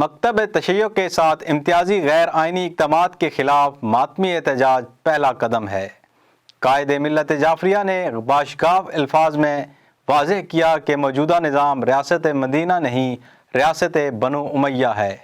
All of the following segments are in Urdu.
مکتب تشیع کے ساتھ امتیازی غیر آئینی اقدامات کے خلاف ماتمی احتجاج پہلا قدم ہے۔ قائد ملت جعفریہ نے باشگاف الفاظ میں واضح کیا کہ موجودہ نظام ریاست مدینہ نہیں، ریاست بنو امیہ ہے۔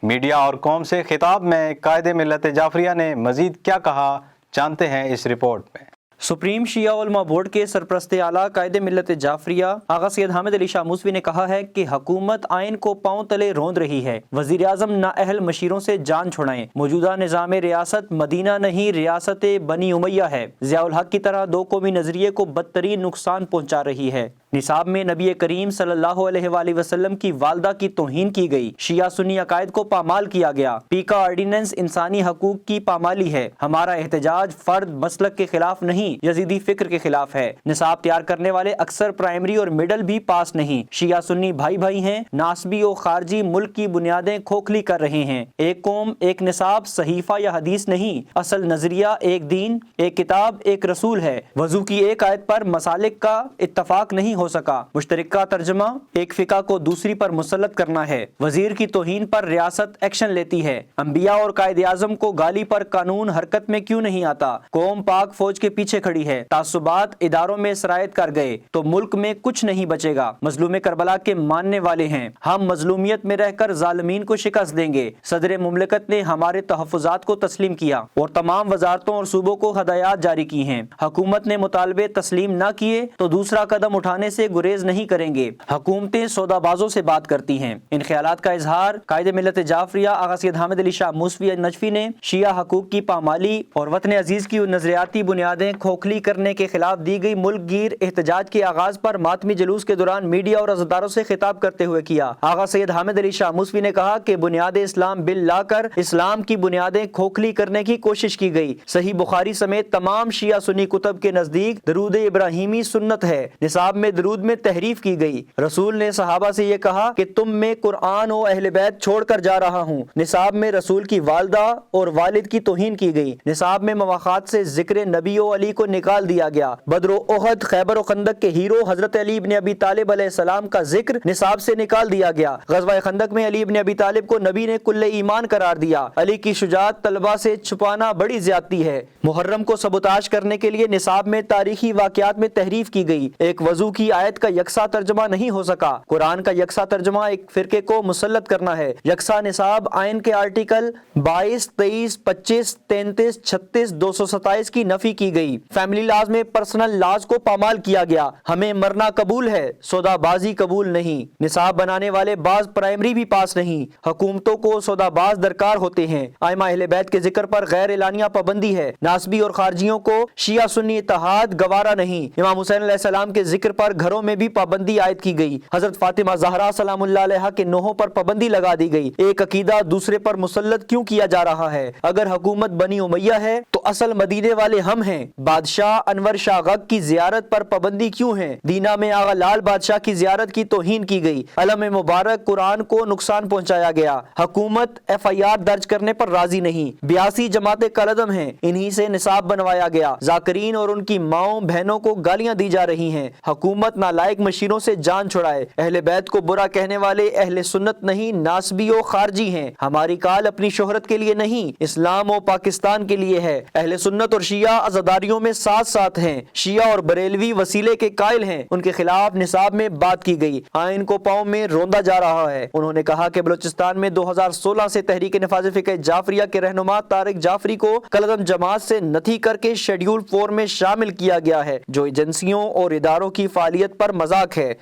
میڈیا اور قوم سے خطاب میں قائد ملت جعفریہ نے مزید کیا کہا، جانتے ہیں اس رپورٹ میں۔ سپریم شیعہ علماء بورڈ کے سرپرست اعلیٰ قائد ملت جعفریہ آغا سید حامد علی شاہ موسوی نے کہا ہے کہ حکومت آئین کو پاؤں تلے روند رہی ہے۔ وزیر اعظم نااہل مشیروں سے جان چھڑائیں۔ موجودہ نظام ریاست مدینہ نہیں، ریاست بنی امیہ ہے۔ ضیاء الحق کی طرح دو قومی نظریے کو بدترین نقصان پہنچا رہی ہے۔ نصاب میں نبی کریم صلی اللہ علیہ وآلہ وسلم کی والدہ کی توہین کی گئی۔ شیعہ سنی عقائد کو پامال کیا گیا۔ پیکا آرڈیننس انسانی حقوق کی پامالی ہے۔ ہمارا احتجاج فرد مسلک کے خلاف نہیں، یزیدی فکر کے خلاف ہے۔ نصاب تیار کرنے والے اکثر پرائمری اور مڈل بھی پاس نہیں۔ شیعہ سنی بھائی بھائی ہیں۔ ناسبی و خارجی ملک کی بنیادیں کھوکھلی کر رہے ہیں۔ ایک قوم، ایک نصاب صحیفہ یا حدیث نہیں، اصل نظریہ ایک دین، ایک کتاب، ایک رسول ہے۔ وضو کی ایک آیت پر مسالک کا اتفاق نہیں ہو سکا۔ مشترکہ ترجمہ ایک فقہ کو دوسری پر مسلط کرنا ہے۔ وزیر کی توہین پر ریاست ایکشن لیتی ہے۔ انبیاء اور قائد اعظم کو گالی پر قانون حرکت میں کیوں نہیں آتا؟ قوم پاک فوج کے پیچھے کھڑی ہے۔ تعصبات اداروں میں سرایت کر گئے تو ملک میں کچھ نہیں بچے گا۔ مظلوم کربلا کے ماننے والے ہیں۔ ہم مظلومیت میں رہ کر ظالمین کو شکست دیں گے۔ صدر مملکت نے ہمارے تحفظات کو تسلیم کیا اور تمام وزارتوں اور صوبوں کو ہدایات جاری کی ہیں۔ حکومت نے مطالبے تسلیم نہ کیے تو دوسرا قدم اٹھانے سے گریز نہیں کریں گے۔ حکومتیں سودا بازوں سے بات کرتی ہیں۔ ان خیالات کا اظہار قائد ملت جعفریہ آغا سید حامد علی شاہ موسوی نجفی نے شیعہ حقوق کی پامالی اور وطن عزیز کی نظریاتی بنیادیں کھوکھلی کرنے کے خلاف دی گئی ملک گیر احتجاج کے آغاز پر ماتمی جلوس کے دوران میڈیا اور عزاداروں سے خطاب کرتے ہوئے کیا۔ آغا سید حامد علی شاہ موسوی نے کہا کہ بنیاد اسلام بل لا کر اسلام کی بنیادیں کھوکھلی کرنے کی کوشش کی گئی۔ صحیح بخاری سمیت تمام شیعہ سنی کتب کے نزدیک درود ابراہیمی سنت ہے۔ نصاب میں درود میں تحریف کی گئی۔ رسول نے صحابہ سے یہ کہا کہ تم میں قرآن و اہل بیت چھوڑ کر جا رہا ہوں۔ نصاب میں رسول کی والدہ اور والد کی توہین کی گئی۔ نصاب میں مواخات سے ذکر نبی و علی کو نکال دیا گیا۔ بدر و احد، خیبر و خندق کے ہیرو حضرت علی ابن ابی طالب علیہ السلام کا ذکر نصاب سے نکال دیا گیا۔ غزوہ خندق میں علی ابن ابی طالب کو نبی نے کل ایمان قرار دیا۔ علی کی شجاعت طلبہ سے چھپانا بڑی زیادتی ہے۔ محرم کو سبوتاژ کرنے کے لیے نصاب میں تاریخی واقعات میں تحریف کی گئی۔ ایک وضو کی آیت کا یکساں ترجمہ نہیں ہو سکا۔ قرآن کا یکساں ترجمہ ایک فرقے کو مسلط کرنا ہے۔ یکساں نصاب آئین کے آرٹیکل 22، 23، 25، 33، 36، 227 کی نفی کی گئی۔ فیملی لاز میں پرسنل لاز کو پامال کیا گیا۔ ہمیں مرنا قبول ہے، سودا بازی قبول نہیں۔ نصاب بنانے والے بعض پرائمری بھی پاس نہیں۔ حکومتوں کو سودا باز درکار ہوتے ہیں۔ ائمہ اہل بیت کے ذکر پر غیر اعلانیہ پابندی ہے۔ ناسبی اور خارجیوں کو شیعہ سنی اتحاد گوارا نہیں۔ امام حسین علیہ السلام کے ذکر پر گھروں میں بھی پابندی عائد کی گئی۔ حضرت فاطمہ زہرا سلام اللہ علیہا کے نوحوں پر پابندی لگا دی گئی۔ ایک عقیدہ دوسرے پر مسلط کیوں کیا جا رہا ہے؟ اگر حکومت بنی امیہ ہے تو اصل مدینے والے ہم ہیں۔ بادشاہ انور شاہ غگ کی زیارت پر پابندی کیوں ہے؟ دینا میں آغا لال بادشاہ کی زیارت کی توہین کی گئی۔ علم مبارک قرآن کو نقصان پہنچایا گیا۔ حکومت FIR درج کرنے پر راضی نہیں۔ 82 جماعتیں کالعدم ہیں، انہی سے نصاب بنوایا گیا۔ ذاکرین اور ان کی ماؤں بہنوں کو گالیاں دی جا رہی ہیں۔ حکومت نالائق مشیروں سے جان چھڑائے۔ اہل بیت کو برا کہنے والے اہل سنت نہیں، ناسبی و خارجی ہیں۔ ہماری کال اپنی شہرت کے لیے نہیں، اسلام و پاکستان کے لیے ہے۔ اہل سنت اور شیعہ عزاداریوں میں ساتھ ساتھ ہیں۔ شیعہ اور بریلوی وسیلے کے قائل ہیں، ان کے خلاف نصاب میں بات کی گئی۔ آئین کو پاؤں میں روندا جا رہا ہے۔ انہوں نے کہا کہ بلوچستان میں 2016 سے تحریک نفاذ فقہ جعفریہ کے رہنما طارق جعفری کو کالعدم جماعت سے نتھی کر کے شیڈیول 4 میں شامل کیا گیا ہے، جو ایجنسیوں اور اداروں کی فعالیت پر مذاق ہے۔